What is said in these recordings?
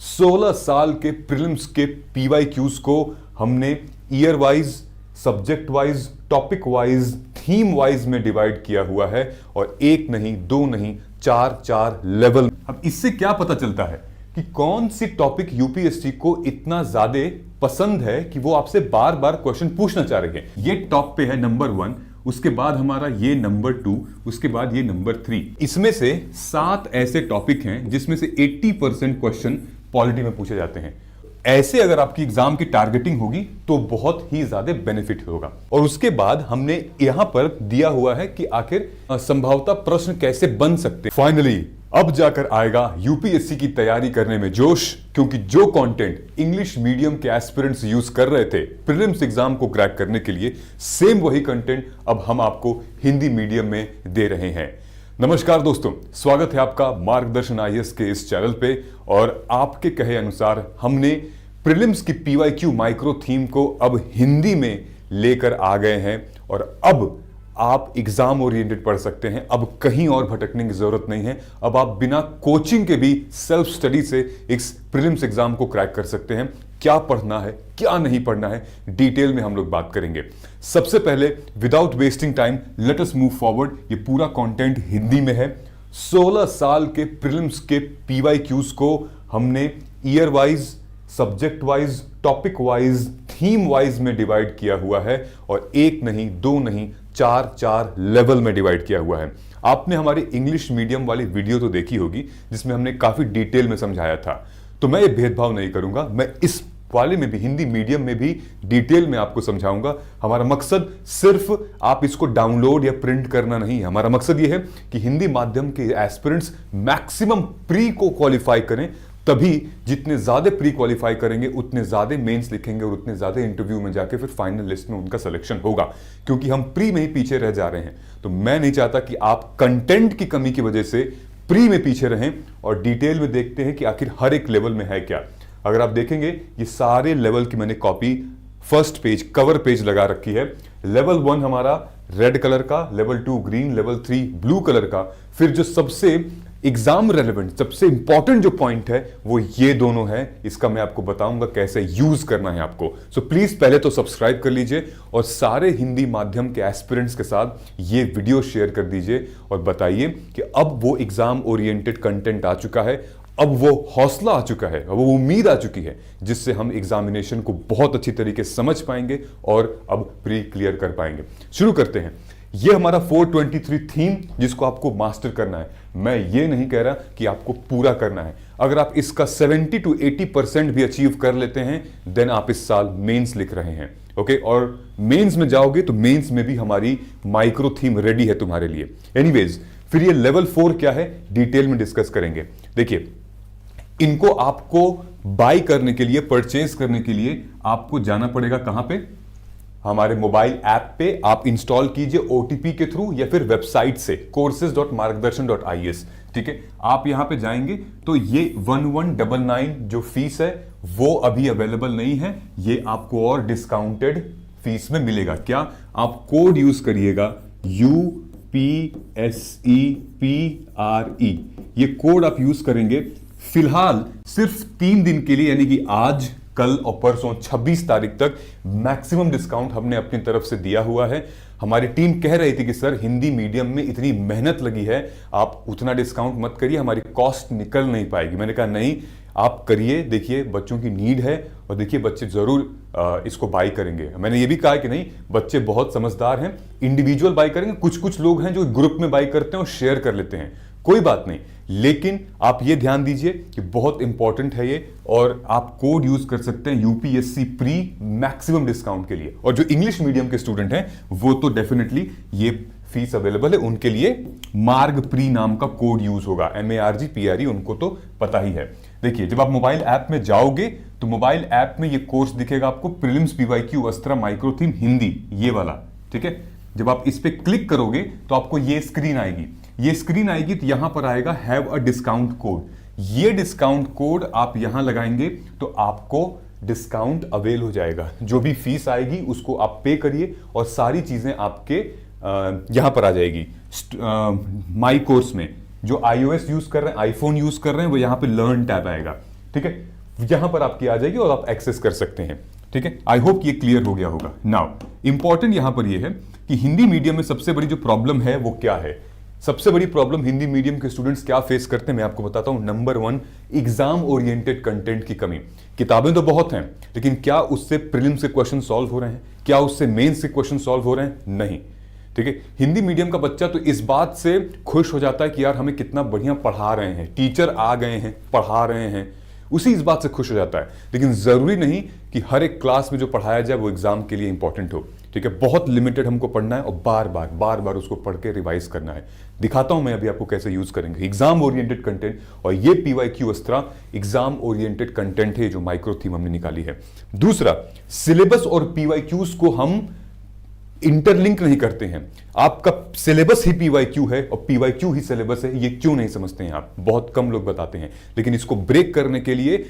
16 साल के प्रीलिम्स के पीवाईक्यूज को हमने year wise, subject wise, topic wise, theme wise में डिवाइड किया हुआ है और एक नहीं, दो नहीं, चार लेवल। अब इससे क्या पता चलता है कि कौन सी टॉपिक यूपीएससी को इतना ज्यादा पसंद है कि वो आपसे बार बार क्वेश्चन पूछना चाह रहे हैं। ये टॉप पे है नंबर 1, उसके बाद हमारा ये नंबर 2, उसके बाद ये नंबर 3। इसमें से 7 ऐसे टॉपिक हैं जिसमें से 80% क्वेश्चन पॉलिटी में पूछे जाते हैं। ऐसे अगर आपकी एग्जाम की टारगेटिंग होगी तो बहुत ही ज्यादा बेनिफिट होगा। और उसके बाद हमने यहां पर दिया हुआ है कि आखिर संभवतः प्रश्न कैसे बन सकते हैं। फाइनली अब जाकर आएगा यूपीएससी की तैयारी करने में जोश, क्योंकि जो कंटेंट इंग्लिश मीडियम के एस्पिरेंट्स यूज कर रहे थे प्रीलिम्स एग्जाम को क्रैक करने के लिए, सेम वही कंटेंट अब हम आपको हिंदी मीडियम में दे रहे हैं। नमस्कार दोस्तों, स्वागत है आपका मार्गदर्शन आईएएस के इस चैनल पे। और आपके कहे अनुसार हमने प्रीलिम्स की पीवाईक्यू माइक्रो थीम को अब हिंदी में लेकर आ गए हैं और अब आप एग्जाम ओरिएंटेड पढ़ सकते हैं। अब कहीं और भटकने की जरूरत नहीं है। अब आप बिना कोचिंग के भी सेल्फ स्टडी से इस प्रीलिम्स एग्जाम को क्रैक कर सकते हैं। क्या पढ़ना है, क्या नहीं पढ़ना है, डिटेल में हम लोग बात करेंगे। सबसे पहले without wasting time let us move forward. ये पूरा कंटेंट हिंदी में है। 16 साल के प्रीलिम्स के पीवाईक्यूज को हमने year wise, subject wise, topic wise, theme wise में डिवाइड किया हुआ है और एक नहीं, दो नहीं, चार लेवल में डिवाइड किया हुआ है। आपने हमारी इंग्लिश मीडियम वाली वीडियो तो देखी होगी जिसमें हमने काफी डिटेल में समझाया था, तो मैं ये भेदभाव नहीं करूंगा। मैं इस वाले में भी, हिंदी मीडियम में भी डिटेल में आपको समझाऊंगा। हमारा मकसद सिर्फ आप इसको डाउनलोड या प्रिंट करना नहीं है। हमारा मकसद ये है कि हिंदी माध्यम के एस्पिरेंट्स मैक्सिमम प्री को क्वालिफाई करें। तभी जितने ज्यादा प्री क्वालिफाई करेंगे उतने ज्यादा मेंस लिखेंगे और उतने ज्यादा इंटरव्यू में जाके फिर फाइनल लिस्ट में उनका सिलेक्शन होगा। क्योंकि हम प्री में ही पीछे रह जा रहे हैं, तो मैं नहीं चाहता कि आप कंटेंट की कमी की वजह से प्री में पीछे रहें। और डिटेल में देखते हैं कि आखिर हर एक लेवल में है क्या। अगर आप देखेंगे ये सारे लेवल की मैंने copy first page, cover page लगा रखी है। लेवल 1 हमारा रेड कलर का, level 2 green, level 3 blue colour का। फिर जो सबसे एग्जाम रेलेवेंट, सबसे इंपॉर्टेंट जो पॉइंट है वो ये दोनों है। इसका मैं आपको बताऊंगा कैसे यूज करना है आपको। सो प्लीज पहले तो सब्सक्राइब कर लीजिए और सारे हिंदी माध्यम के एस्पिरेंट्स के साथ ये वीडियो शेयर कर दीजिए और बताइए कि अब वो एग्जाम ओरिएंटेड कंटेंट आ चुका है, अब वो हौसला आ चुका है, अब वो उम्मीद आ चुकी है जिससे हम एग्जामिनेशन को बहुत अच्छी तरीके से समझ पाएंगे और अब प्री क्लियर कर पाएंगे। शुरू करते हैं। ये हमारा 423 थीम जिसको आपको मास्टर करना है। मैं ये नहीं कह रहा कि आपको पूरा करना है। अगर आप इसका 70 to 80% भी अचीव कर लेते हैं देन आप इस साल मेंस लिख रहे हैं। ओके, और मेंस में जाओगे तो मेंस में भी हमारी माइक्रो थीम रेडी है तुम्हारे लिए। एनीवेज, फिर ये लेवल 4 क्या है डिटेल में डिस्कस करेंगे। देखिए, इनको आपको बाय करने के लिए, परचेज करने के लिए आपको जाना पड़ेगा कहां पे? हमारे मोबाइल ऐप पे आप इंस्टॉल कीजिए ओटीपी के थ्रू या फिर वेबसाइट से courses.margdarshan.is। ठीक है, आप यहां पे जाएंगे तो ये 1199 जो फीस है वो अभी अवेलेबल नहीं है। ये आपको और डिस्काउंटेड फीस में मिलेगा। क्या? आप कोड यूज करिएगा UPSEPRE। ये कोड आप यूज करेंगे फिलहाल सिर्फ 3 दिन के लिए, यानी कि आज, कल और परसों 26 तारीख तक मैक्सिमम डिस्काउंट हमने अपनी तरफ से दिया हुआ है। हमारी टीम कह रही थी कि सर हिंदी मीडियम में इतनी मेहनत लगी है, आप उतना डिस्काउंट मत करिए, हमारी कॉस्ट निकल नहीं पाएगी। मैंने कहा नहीं, आप करिए। देखिए बच्चों की नीड है और देखिए बच्चे जरूर इसको बाई करेंगे। मैंने ये भी कहा कि नहीं, बच्चे बहुत समझदार हैं, इंडिविजुअल बाई करेंगे। कुछ लोग हैं जो ग्रुप में बाई करते हैं और शेयर कर लेते हैं, कोई बात नहीं। लेकिन आप ये ध्यान दीजिए कि बहुत इंपॉर्टेंट है ये, और आप कोड यूज कर सकते हैं यूपीएससी प्री मैक्सिमम डिस्काउंट के लिए। और जो इंग्लिश मीडियम के स्टूडेंट हैं वो तो डेफिनेटली ये फीस अवेलेबल है, उनके लिए मार्ग प्री नाम का कोड यूज होगा, MARGPRE, उनको तो पता ही है। देखिए, जब आप मोबाइल ऐप में जाओगे तो मोबाइल ऐप में ये कोर्स दिखेगा आपको, prelims PYQ अस्त्रा micro theme Hindi, ये वाला। ठीक है, जब आप इस पे क्लिक करोगे तो आपको ये स्क्रीन आएगी। ये स्क्रीन आएगी तो यहां पर आएगा हैव अ डिस्काउंट कोड। ये डिस्काउंट कोड आप यहां लगाएंगे तो आपको डिस्काउंट अवेल हो जाएगा। जो भी फीस आएगी उसको आप पे करिए और सारी चीजें आपके यहां पर आ जाएगी। माई कोर्स में जो iOS यूज कर रहे हैं, आईफोन यूज कर रहे हैं, वो यहां पे लर्न टैब आएगा। ठीक है, यहां पर आपकी आ जाएगी और आप एक्सेस कर सकते हैं। ठीक है, आई होप ये क्लियर हो गया होगा। नाउ इंपॉर्टेंट यहां पर ये है कि हिंदी मीडियम में सबसे बड़ी जो प्रॉब्लम है वो क्या है। सबसे बड़ी प्रॉब्लम हिंदी मीडियम के स्टूडेंट्स क्या फेस करते हैं मैं आपको बताता हूं। नंबर 1, एग्जाम ओरिएंटेड कंटेंट की कमी। किताबें तो बहुत हैं, लेकिन क्या उससे प्रीलिम्स के क्वेश्चन सॉल्व हो रहे हैं? क्या उससे मेंस के क्वेश्चन सॉल्व हो रहे हैं? नहीं। ठीक है, हिंदी मीडियम का बच्चा तो इस बात से खुश हो जाता है कि यार हमें कितना बढ़िया पढ़ा रहे हैं, टीचर आ गए हैं, पढ़ा रहे हैं, उसी इस बात से खुश हो जाता है। लेकिन जरूरी नहीं कि हर एक क्लास में जो पढ़ाया जाए वो एग्जाम के लिए इंपॉर्टेंट हो। ठीक है, बहुत लिमिटेड हमको पढ़ना है और बार बार उसको पढ़ के रिवाइज करना है। दिखाता हूं मैं अभी आपको कैसे यूज करेंगे एग्जाम ओरिएंटेड कंटेंट। और ये PYQ अस्त्रा एग्जाम ओरिएंटेड कंटेंट है जो माइक्रो थीम हमने निकाली है। दूसरा, सिलेबस और PYQs को हम इंटरलिंक नहीं करते हैं। आपका सिलेबस ही PYQ है और PYQ ही सिलेबस है, ये क्यों नहीं समझते हैं आप? बहुत कम लोग बताते हैं। लेकिन इसको ब्रेक करने के लिए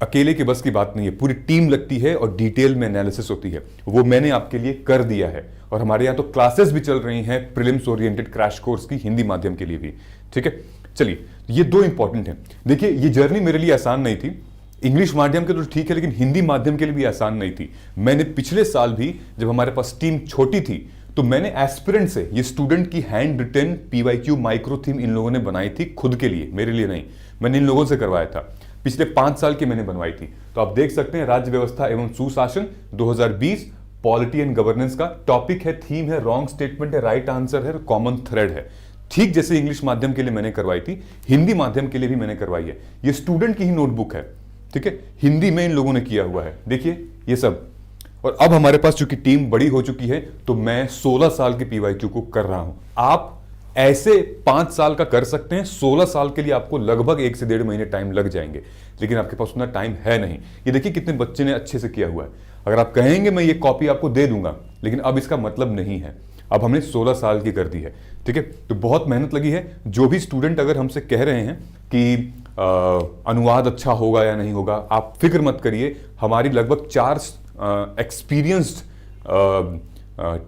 अकेले के बस की बात नहीं है, पूरी टीम लगती है और डिटेल में एनालिसिस होती है। वो मैंने आपके लिए कर दिया है और हमारे यहाँ तो क्लासेस भी चल रही हैं प्रीलिम्स ओरिएंटेड क्रैश कोर्स की, हिंदी माध्यम के लिए भी। ठीक है, चलिए ये 2 इंपॉर्टेंट हैं। देखिए ये जर्नी मेरे लिए आसान नहीं थी। इंग्लिश माध्यम के तो ठीक है, लेकिन हिंदी माध्यम के लिए भी आसान नहीं थी। मैंने पिछले साल भी जब हमारे पास टीम छोटी थी तो मैंने एस्पिरेंट से ये स्टूडेंट की handwritten PYQ micro theme इन लोगों ने बनाई थी, खुद के लिए, मेरे लिए नहीं। मैंने इन लोगों से करवाया था, पिछले 5 साल की मैंने बनवाई थी। तो आप देख सकते हैं राज्य व्यवस्था एवं सुशासन 2020 पॉलिटी एंड गवर्नेंस का टॉपिक है, थीम है, रॉन्ग स्टेटमेंट है, राइट आंसर है, कॉमन थ्रेड है। ठीक जैसे इंग्लिश माध्यम के लिए मैंने करवाई थी, हिंदी माध्यम के लिए भी मैंने करवाई है। ये स्टूडेंट की ही नोटबुक है। ठीक है, हिंदी में इन लोगों ने किया हुआ है, देखिए ये सब। और अब हमारे पास चूंकि टीम बड़ी हो चुकी है तो मैं 16 साल के PYQ को कर रहा हूं। आप ऐसे 5 साल का कर सकते हैं, 16 साल के लिए आपको लगभग 1 से 1.5 महीने टाइम लग जाएंगे, लेकिन आपके पास उतना टाइम है नहीं। ये देखिए कितने बच्चे ने अच्छे से किया हुआ है। अगर आप कहेंगे मैं ये कॉपी आपको दे दूंगा, लेकिन अब इसका मतलब नहीं है, अब हमने 16 साल की कर दी है। ठीक है, तो बहुत मेहनत लगी है। जो भी स्टूडेंट अगर हमसे कह रहे हैं कि अनुवाद अच्छा होगा या नहीं होगा, आप फिक्र मत करिए। हमारी लगभग 4 एक्सपीरियंस्ड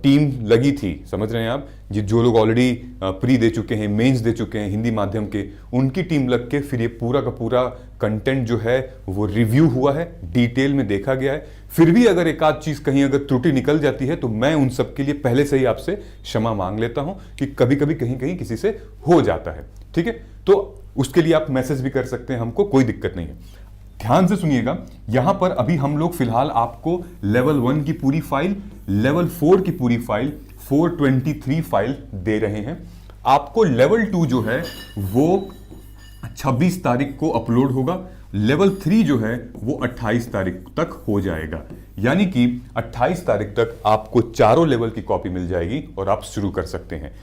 टीम लगी थी, समझ रहे हैं आप, जो लोग ऑलरेडी प्री दे चुके हैं, मेंस दे चुके हैं हिंदी माध्यम के, उनकी टीम लग के फिर ये पूरा का पूरा कंटेंट जो है वो रिव्यू हुआ है, डिटेल में देखा गया है। फिर भी अगर एक आध चीज कहीं अगर त्रुटि निकल जाती है तो मैं उन सब के लिए पहले से ही आपसे क्षमा मांग लेता हूं कि कभी कभी कहीं कहीं किसी से हो जाता है। ठीक है, तो उसके लिए आप मैसेज भी कर सकते हैं, हमको कोई दिक्कत नहीं है। ध्यान से सुनिएगा, यहां पर अभी हम लोग फिलहाल आपको लेवल 1 की पूरी फाइल, लेवल 4 की पूरी फाइल, 423 फाइल दे रहे हैं। आपको लेवल 2 जो है वो 26 तारीख को अपलोड होगा। लेवल 3 जो है वो 28 तारीख तक हो जाएगा, यानी कि 28 तारीख तक आपको चारों लेवल की कॉपी मिल जाएगी और आप शुरू कर सकते हैं।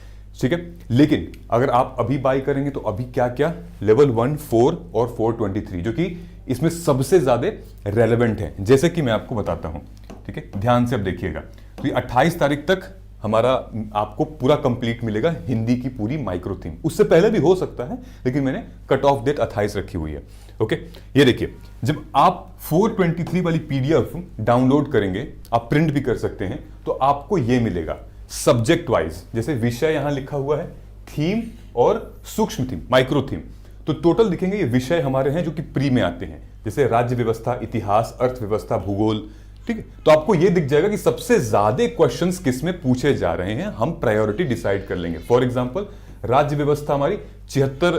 ठीक है, लेकिन अगर आप अभी बाई करेंगे तो अभी क्या क्या लेवल 1, 4 और 423 जो कि इसमें सबसे ज्यादा रेलेवेंट है, जैसे कि मैं आपको बताता हूं। ठीक है, ध्यान से अब देखिएगा। तो ये 28 तारीख तक हमारा आपको पूरा कंप्लीट मिलेगा हिंदी की पूरी माइक्रो थीम। उससे पहले भी हो सकता है, लेकिन मैंने कट ऑफ डेट 28 रखी हुई है। ओके, ये देखिए, जब आप 423 वाली PDF डाउनलोड करेंगे, आप प्रिंट भी कर सकते हैं, तो आपको ये मिलेगा सब्जेक्ट वाइज, जैसे विषय यहां लिखा हुआ है, थीम और सूक्ष्म थीम, माइक्रो थीम। तो टोटल दिखेंगे ये विषय हमारे हैं जो कि प्री में आते हैं, जैसे राज्य व्यवस्था, इतिहास, अर्थव्यवस्था, भूगोल। ठीक है, तो आपको ये दिख जाएगा कि सबसे ज्यादा क्वेश्चंस किस में पूछे जा रहे हैं, हम प्रायोरिटी डिसाइड कर लेंगे। फॉर एग्जांपल, राज्य व्यवस्था हमारी 76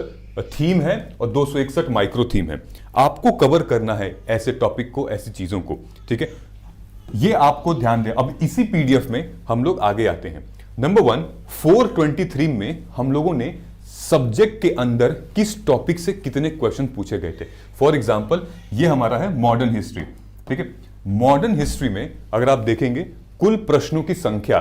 थीम है और 261 माइक्रो थीम है। आपको कवर करना है ऐसे टॉपिक को, ऐसी चीजों को। ठीक है, ये आपको ध्यान दें। अब इसी PDF में हम लोग आगे आते हैं। नंबर 1, 423 में हम लोगों ने सब्जेक्ट के अंदर किस टॉपिक से कितने क्वेश्चन पूछे गए थे। फॉर एग्जांपल, ये हमारा है मॉडर्न हिस्ट्री। ठीक है, मॉडर्न हिस्ट्री में अगर आप देखेंगे कुल प्रश्नों की संख्या,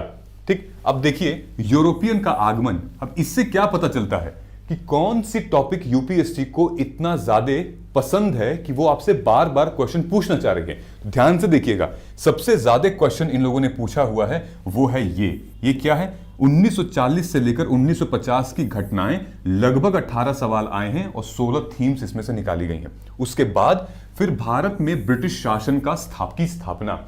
ठीक, अब देखिए यूरोपियन का आगमन। अब इससे क्या पता चलता है कि कौन सी टॉपिक UPSC को इतना ज्यादा पसंद है कि वो आपसे बार बार क्वेश्चन पूछना चाह रहे हैं। ध्यान से देखिएगा, सबसे ज्यादा क्वेश्चन इन लोगों ने पूछा हुआ है वो है ये क्या है, 1940 से लेकर 1950 की घटनाएं, लगभग 18 सवाल आए हैं और 16 थीम्स इसमें से निकाली गई हैं। उसके बाद फिर भारत में ब्रिटिश शासन का स्थापना।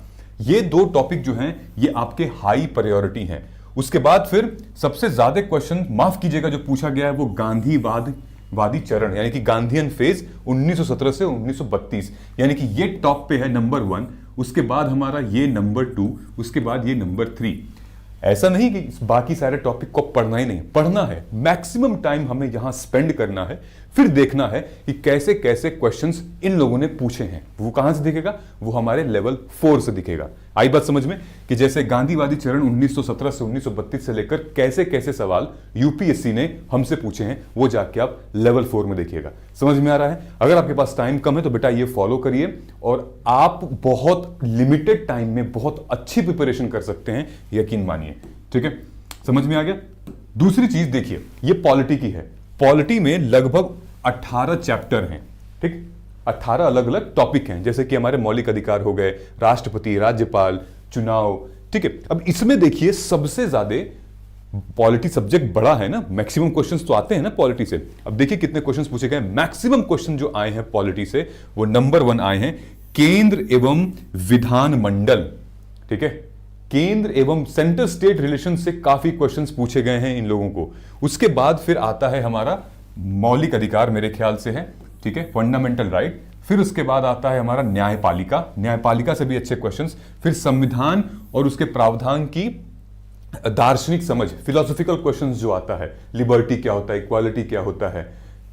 ये 2 टॉपिक जो हैं ये आपके हाई प्रायोरिटी हैं। उसके बाद फिर सबसे ज्यादा क्वेश्चन, माफ कीजिएगा, जो पूछा गया है वो गांधीवाद वादी चरण यानी कि गांधीयन फेज 1917 से 1932, यानी कि ये टॉप पे है नंबर 1, उसके बाद हमारा ये नंबर 2, उसके बाद ये नंबर 3। ऐसा नहीं कि बाकी सारे टॉपिक को पढ़ना ही नहीं, पढ़ना है, मैक्सिमम टाइम हमें यहां स्पेंड करना है, फिर देखना है कि कैसे कैसे क्वेश्चंस इन लोगों ने पूछे हैं। वो कहां से दिखेगा? वो हमारे लेवल 4 से दिखेगा। आई बात समझ में कि जैसे गांधीवादी चरण 1917 से 1932 से लेकर कैसे कैसे सवाल यूपीएससी ने हमसे पूछे हैं, वो जाके आप लेवल 4 में देखिएगा। समझ में आ रहा है? अगर आपके पास टाइम कम है तो बेटा ये फॉलो करिए और आप बहुत लिमिटेड टाइम में बहुत अच्छी प्रिपरेशन कर सकते हैं, यकीन मानिए। ठीक है, समझ में आ गया? दूसरी चीज देखिए, ये पॉलिटी की है। पॉलिटी में लगभग 18 चैप्टर हैं। ठीक, 18 अलग अलग टॉपिक हैं, जैसे कि हमारे मौलिक अधिकार हो गए, राष्ट्रपति, राज्यपाल, चुनाव। ठीक है, अब इसमें देखिए सबसे ज्यादा पॉलिटी सब्जेक्ट बड़ा है ना, मैक्सिमम क्वेश्चंस तो आते हैं ना पॉलिटी से। अब देखिए कितने क्वेश्चंस पूछे गए। मैक्सिमम क्वेश्चन जो आए हैं पॉलिटी से वो नंबर 1 आए हैं, केंद्र एवं विधान मंडल। ठीक है, केंद्र एवं सेंटर स्टेट रिलेशन से काफी क्वेश्चंस पूछे गए हैं इन लोगों को। उसके बाद फिर आता है हमारा मौलिक अधिकार, मेरे ख्याल से है, ठीक है, फंडामेंटल राइट। फिर उसके बाद आता है हमारा न्यायपालिका, न्यायपालिका से भी अच्छे क्वेश्चंस। फिर संविधान और उसके प्रावधान की दार्शनिक समझ, फिलोसॉफिकल क्वेश्चंस जो आता है, लिबर्टी क्या होता है, इक्वालिटी क्या होता है।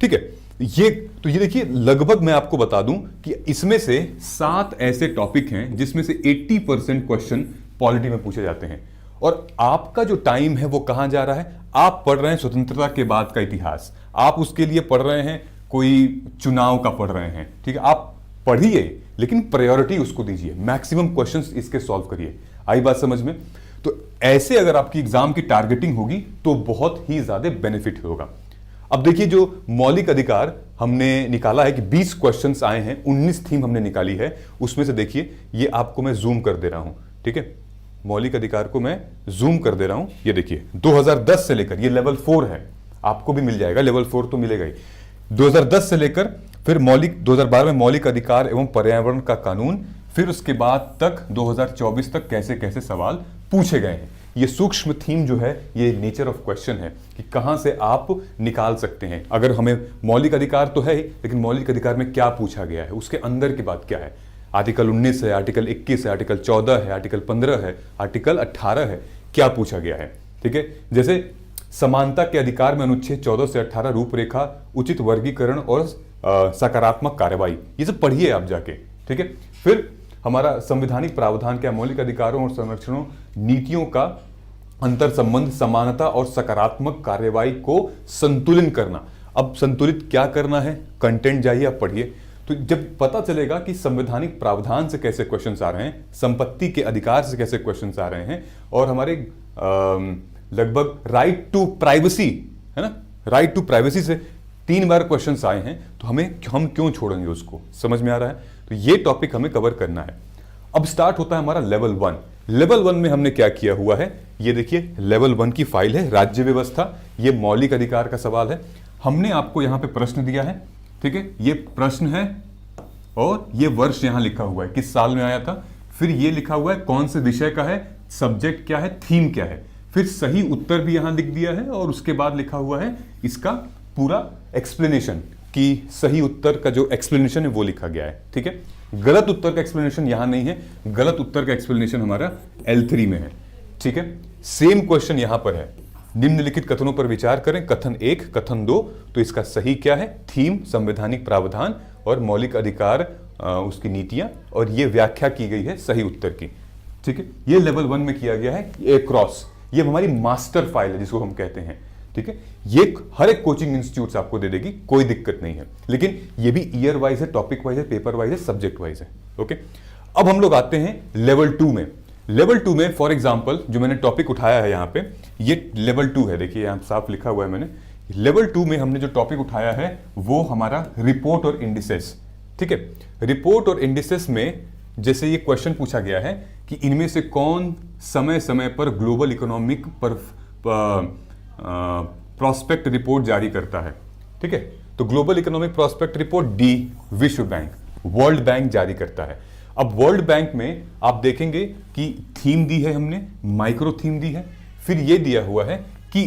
ठीक है, ये देखिए लगभग मैं आपको बता दूं कि इसमें से 7 ऐसे टॉपिक हैं जिसमें से 80% क्वेश्चन पॉलिटी में पूछे जाते हैं। और आपका जो टाइम है वो कहां जा रहा है? आप पढ़ रहे हैं स्वतंत्रता के बाद का इतिहास, आप उसके लिए पढ़ रहे हैं कोई चुनाव का पढ़ रहे हैं। ठीक है, आप पढ़िए लेकिन प्रायोरिटी उसको दीजिए, मैक्सिमम क्वेश्चंस इसके सॉल्व करिए। आई बात समझ में? तो ऐसे अगर आपकी एग्जाम की टारगेटिंग होगी तो बहुत ही ज्यादा बेनिफिट होगा। अब देखिए जो मौलिक अधिकार हमने निकाला है कि 20 क्वेश्चंस आए हैं, 19 थीम हमने निकाली है, उसमें से देखिए ये आपको मैं जूम कर दे रहा हूं। ठीक है, मौलिक अधिकार को मैं जूम कर दे रहा हूं, ये देखिए 2010 से लेकर, ये लेवल 4 है, आपको भी मिल जाएगा, लेवल 4 तो मिलेगा ही। 2010 से लेकर फिर 2012 में मौलिक अधिकार एवं पर्यावरण का कानून, फिर उसके बाद तक 2024 तक कैसे कैसे सवाल पूछे गए हैं। ये सूक्ष्म थीम जो है, ये नेचर ऑफ क्वेश्चन है कि कहां से आप निकाल सकते हैं। अगर हमें मौलिक अधिकार तो है ही, लेकिन मौलिक अधिकार में क्या पूछा गया है, उसके अंदर की बात क्या है। आर्टिकल 19 है, आर्टिकल 21 है, आर्टिकल 14 है, आर्टिकल 15 है, आर्टिकल 18 है, क्या पूछा गया है। ठीक है, जैसे समानता के अधिकार में अनुच्छेद 14 से 18 रूपरेखा, उचित वर्गीकरण और सकारात्मक कार्रवाई, ये सब पढ़िए आप जाके। ठीक है, फिर हमारा संवैधानिक प्रावधान क्या, मौलिक अधिकारों और संरक्षणों नीतियों का अंतर संबंध, समानता और सकारात्मक कार्रवाई को संतुलित करना। अब संतुलित क्या करना है, कंटेंट जाइए आप पढ़िए, तो जब पता चलेगा कि संवैधानिक प्रावधान से कैसे क्वेश्चंस आ रहे हैं, संपत्ति के अधिकार से कैसे क्वेश्चंस आ रहे हैं, और हमारे लगभग राइट टू प्राइवेसी है ना, राइट टू प्राइवेसी से 3 बार क्वेश्चंस आए हैं, तो हम क्यों छोड़ेंगे उसको। समझ में आ रहा है? तो ये टॉपिक हमें कवर करना है। अब स्टार्ट होता है हमारा लेवल 1। लेवल 1 में हमने क्या किया हुआ है, ये देखिए लेवल 1 की फाइल है, राज्य व्यवस्था, ये मौलिक अधिकार का सवाल है। हमने आपको यहां पे प्रश्न दिया है। ठीक है, ये प्रश्न है और ये वर्ष यहां लिखा हुआ है, किस साल में आया था। फिर ये लिखा हुआ है कौन से विषय का है, सब्जेक्ट क्या है, थीम क्या है। फिर सही उत्तर भी यहां लिख दिया है और उसके बाद लिखा हुआ है इसका पूरा एक्सप्लेनेशन, कि सही उत्तर का जो एक्सप्लेनेशन है वो लिखा गया है। ठीक है, गलत उत्तर का एक्सप्लेनेशन यहां नहीं है, गलत उत्तर का एक्सप्लेनेशन हमारा L3 में है। ठीक है, सेम क्वेश्चन यहां पर है, निम्नलिखित कथनों पर विचार करें, कथन 1, कथन 2, तो इसका सही क्या है, थीम, संवैधानिक प्रावधान और मौलिक अधिकार, उसकी नीतियां, और ये व्याख्या की गई है सही उत्तर की। ठीक है, ये लेवल 1 में किया गया है। ए क्रॉस, ये हमारी मास्टर फाइल है जिसको हम कहते हैं। ठीक है, ये हर एक कोचिंग इंस्टीट्यूट आपको दे देगी, कोई दिक्कत नहीं है, लेकिन ये भी ईयर वाइज है, टॉपिक वाइज है, पेपर वाइज है, सब्जेक्ट वाइज है। ओके, अब हम लोग आते हैं लेवल 2 में। लेवल 2 में फॉर एग्जांपल जो मैंने टॉपिक उठाया है यहां पे, ये लेवल 2 है, देखिए यहां साफ लिखा हुआ है मैंने। लेवल 2 में हमने जो टॉपिक उठाया है वो हमारा रिपोर्ट और इंडिसेस। ठीक है, रिपोर्ट और इंडिसेस में जैसे ये क्वेश्चन पूछा गया है कि इनमें से कौन समय समय पर ग्लोबल इकोनॉमिक पर प्रॉस्पेक्ट रिपोर्ट जारी करता है। ठीक है, तो global economic prospect report D विश्व बैंक, वर्ल्ड बैंक जारी करता है। अब वर्ल्ड बैंक में आप देखेंगे कि थीम दी है हमने, माइक्रो थीम दी है, फिर ये दिया हुआ है कि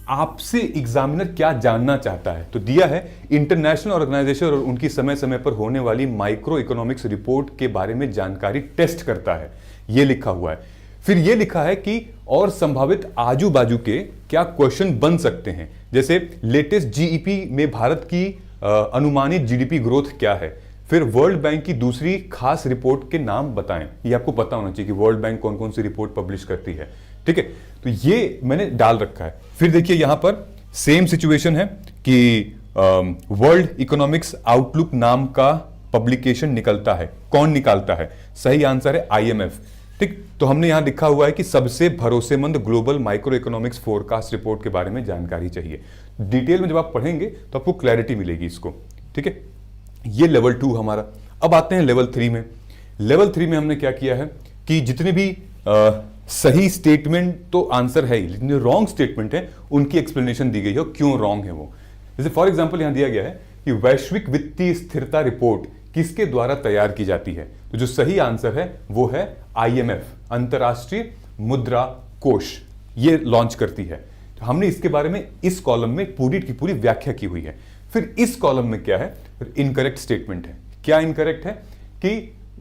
आपसे एग्जामिनर क्या जानना चाहता है। तो दिया है इंटरनेशनल ऑर्गेनाइजेशन और उनकी समय समय पर होने वाली माइक्रो इकोनॉमिक्स रिपोर्ट के बारे में जानकारी टेस्ट करता है, ये लिखा हुआ है। फिर ये लिखा है कि और संभावित आजू बाजू के क्या क्वेश्चन बन सकते हैं, जैसे लेटेस्ट जीईपी में भारत की अनुमानित जीडीपी ग्रोथ क्या है। फिर वर्ल्ड बैंक की दूसरी खास रिपोर्ट के नाम बताएं। ये आपको पता होना चाहिए कि वर्ल्ड बैंक कौन कौन सी रिपोर्ट पब्लिश करती है, ठीक है। तो ये मैंने डाल रखा है। फिर देखिए यहां पर सेम सिचुएशन है कि वर्ल्ड इकोनॉमिक्स आउटलुक नाम का पब्लिकेशन निकलता है। कौन निकालता है? सही आंसर है आईएमएफ, ठीक। तो हमने यहां लिखा हुआ है कि सबसे भरोसेमंद global micro economics forecast report के बारे में जानकारी चाहिए। डिटेल में जब आप पढ़ेंगे तो आपको क्लैरिटी मिलेगी इसको, ठीक है। ये लेवल 2 हमारा। अब आते हैं लेवल 3 में। लेवल 3 में हमने क्या किया है कि जितने भी सही स्टेटमेंट तो आंसर है ही, लेकिन रॉन्ग स्टेटमेंट है उनकी एक्सप्लेनेशन दी गई है, क्यों रॉन्ग है वो। जैसे फॉर एग्जांपल यहां दिया गया है कि वैश्विक वित्तीय स्थिरता रिपोर्ट किसके द्वारा तैयार की जाती है। तो जो सही आंसर है वो है आईएमएफ, अंतरराष्ट्रीय मुद्रा कोष, ये लॉन्च करती है। तो हमने इसके बारे में इस कॉलम में पूरी की पूरी व्याख्या की हुई है। फिर इस कॉलम में क्या है? इनकरेक्ट स्टेटमेंट है। क्या इनकरेक्ट है कि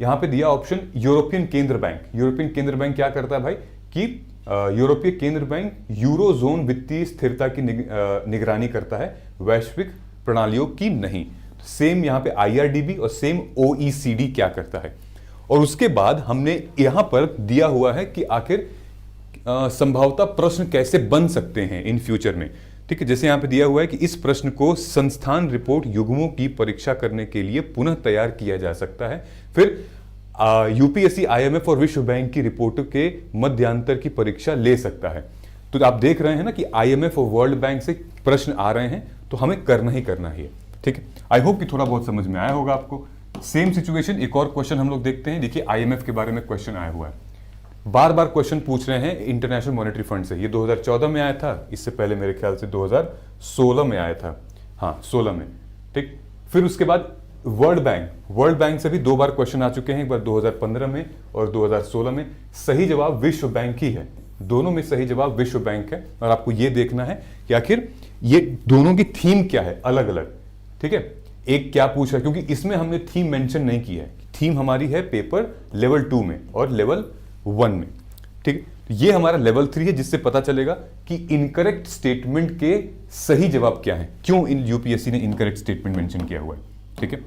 यहां पे दिया ऑप्शन यूरोपियन केंद्र बैंक। यूरोपियन केंद्र बैंक क्या करता है भाई कि यूरोपीय केंद्र बैंक यूरोजोन वित्तीय स्थिरता की निगरानी करता है, वैश्विक प्रणालियों की नहीं। सेम यहां पे आईआरडीबी और सेम ओईसीडी क्या करता है। और उसके बाद हमने यहां पर दिया हुआ है कि आखिर संभवतः प्रश्न कैसे बन सकते हैं इन फ्यूचर में, ठीक है। जैसे यहां पे दिया हुआ है कि इस प्रश्न को संस्थान रिपोर्ट युग्मों की परीक्षा करने के लिए पुनः तैयार किया जा सकता है। फिर यूपीएससी, आईएमएफ और विश्व बैंक की रिपोर्टों के मध्यांतर की परीक्षा ले सकता है। तो आप देख रहे हैं ना कि आईएमएफ और वर्ल्ड बैंक से प्रश्न आ रहे हैं, तो हमें करना ही करना है, ठीक है। आई होप कि थोड़ा बहुत समझ में आया होगा आपको। सेम सिचुएशन एक और क्वेश्चन हम लोग देखते हैं। देखिए आईएमएफ के बारे में क्वेश्चन आया हुआ है, बार बार क्वेश्चन पूछ रहे हैं इंटरनेशनल मॉनेटरी फंड से। ये 2014 में आया था, इससे पहले मेरे ख्याल से 2016 में आया था, हाँ 16 में, ठीक। फिर उसके बाद वर्ल्ड बैंक से भी 2 बार क्वेश्चन आ चुके हैं, एक बार 2015 में और 2016 में। सही जवाब विश्व बैंक ही है, दोनों में सही जवाब विश्व बैंक है। और आपको यह देखना है कि आखिर ये दोनों की थीम क्या है, अलग अलग, ठीक है। एक क्या पूछ रहा है, क्योंकि इसमें हमने थीम मेंशन नहीं की है। थीम हमारी है पेपर लेवल 2 में और लेवल 1 में, ठीक। ये हमारा लेवल 3 है, जिससे पता चलेगा कि इनकरेक्ट स्टेटमेंट के सही जवाब क्या है, क्यों इन यूपीएससी ने इनकरेक्ट स्टेटमेंट मेंशन किया हुआ है, ठीक है।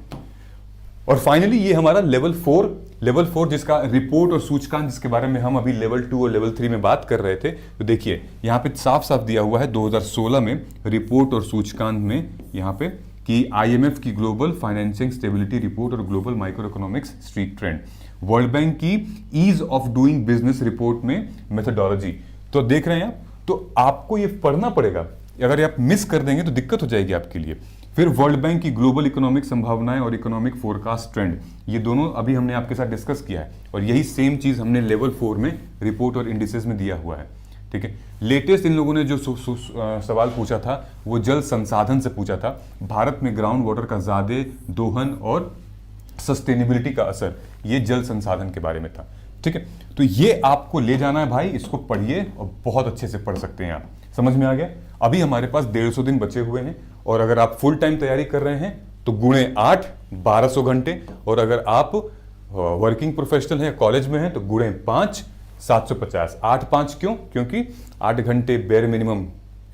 और फाइनली ये हमारा लेवल 4 जिसका रिपोर्ट और सूचकांक, जिसके बारे में हम अभी लेवल 2 और लेवल 3 में बात कर रहे थे। तो देखिए यहां पे साफ साफ दिया हुआ है 2016 में रिपोर्ट और सूचकांक में यहां पे कि आईएमएफ की ग्लोबल फाइनेंशिंग स्टेबिलिटी रिपोर्ट और global micro economics street trend, world bank की ease of doing business report में मेथोडोलॉजी। तो देख रहे हैं आप, तो आपको ये पढ़ना पड़ेगा, अगर आप मिस कर देंगे तो दिक्कत हो जाएगी आपके लिए। फिर वर्ल्ड बैंक की ग्लोबल इकोनॉमिक संभावनाएं और इकोनॉमिक फोरकास्ट ट्रेंड, ये दोनों अभी हमने आपके साथ डिस्कस किया है। और यही सेम चीज हमने लेवल 4 में रिपोर्ट और इंडिसेस में दिया हुआ है, ठीक है। लेटेस्ट इन लोगों ने जो सवाल पूछा था वो जल संसाधन से पूछा था। भारत में ग्राउंड वाटर का ज्यादा दोहन और सस्टेनेबिलिटी का असर, ये जल संसाधन के बारे में था, ठीक है। तो ये आपको ले जाना है भाई, इसको पढ़िए और बहुत अच्छे से पढ़ सकते हैं आप। समझ में आ गया? अभी हमारे पास 150 दिन बचे हुए हैं, और अगर आप फुल टाइम तैयारी कर रहे हैं तो गुणे 8 1200 घंटे, और अगर आप वर्किंग प्रोफेशनल हैं, कॉलेज में हैं, तो गुणे 5 750। 8 5 क्यों? क्योंकि 8 घंटे बेयर मिनिमम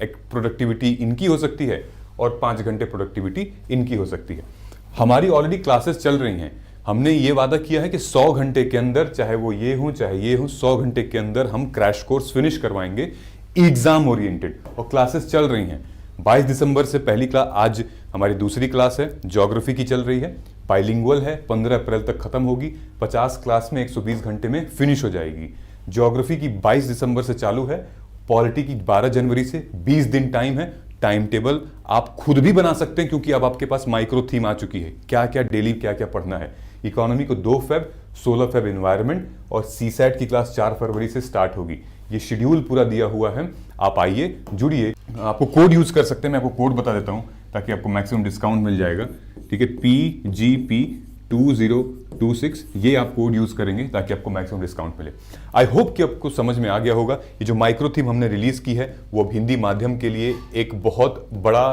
एक प्रोडक्टिविटी इनकी हो सकती है और 5 घंटे प्रोडक्टिविटी इनकी हो सकती है। हमारी ऑलरेडी क्लासेस चल रही हैं। हमने ये वादा किया है कि 100 घंटे के अंदर, चाहे वो ये हो चाहे ये हो, 100 घंटे के अंदर हम क्रैश कोर्स फिनिश करवाएंगे एग्जाम ओरिएंटेड, और क्लासेस चल रही हैं। 22 दिसंबर से पहली क्लास, आज हमारी दूसरी क्लास है, ज्योग्राफी की चल रही है, बाइलिंगुअल है, 15 अप्रैल तक खत्म होगी, 50 क्लास में 120 घंटे में फिनिश हो जाएगी। ज्योग्राफी की 22 दिसंबर से चालू है, पॉलिटी की 12 जनवरी से, 20 दिन टाइम है। टाइम टेबल आप खुद भी बना सकते हैं, क्योंकि अब आपके पास माइक्रो थीम आ चुकी है, क्या क्या डेली क्या क्या पढ़ना है। इकोनॉमी को 2 फेब, 16 फेब एनवायरमेंट, और सीसैट की क्लास 4 फरवरी से स्टार्ट होगी। ये शेड्यूल पूरा दिया हुआ है, आप आइए, जुड़िए। आपको कोड यूज कर सकते हैं, मैं आपको कोड बता देता हूं ताकि आपको मैक्सिमम डिस्काउंट मिल जाएगा, ठीक है। PGP 2426 ये आप कोड यूज करेंगे ताकि आपको मैक्सिमम डिस्काउंट मिले। आई होप कि आपको समझ में आ गया होगा। ये जो माइक्रो थीम हमने रिलीज की है वो अब हिंदी माध्यम के लिए एक बहुत बड़ा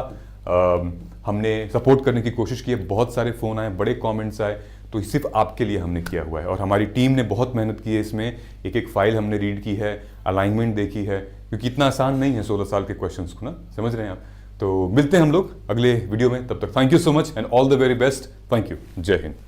हमने सपोर्ट करने की कोशिश की है। बहुत सारे फोन आए, बड़े कमेंट्स आए, तो सिर्फ आपके लिए हमने किया हुआ है और हमारी टीम ने बहुत मेहनत की है इसमें। एक एक फाइल हमने रीड की है, अलाइनमेंट देखी है, क्योंकि इतना आसान नहीं है 16 साल के क्वेश्चंस को ना, समझ रहे हैं आप। तो मिलते हैं हम लोग अगले वीडियो में, तब तक thank you so much and all the very best. Thank you, जय हिंद।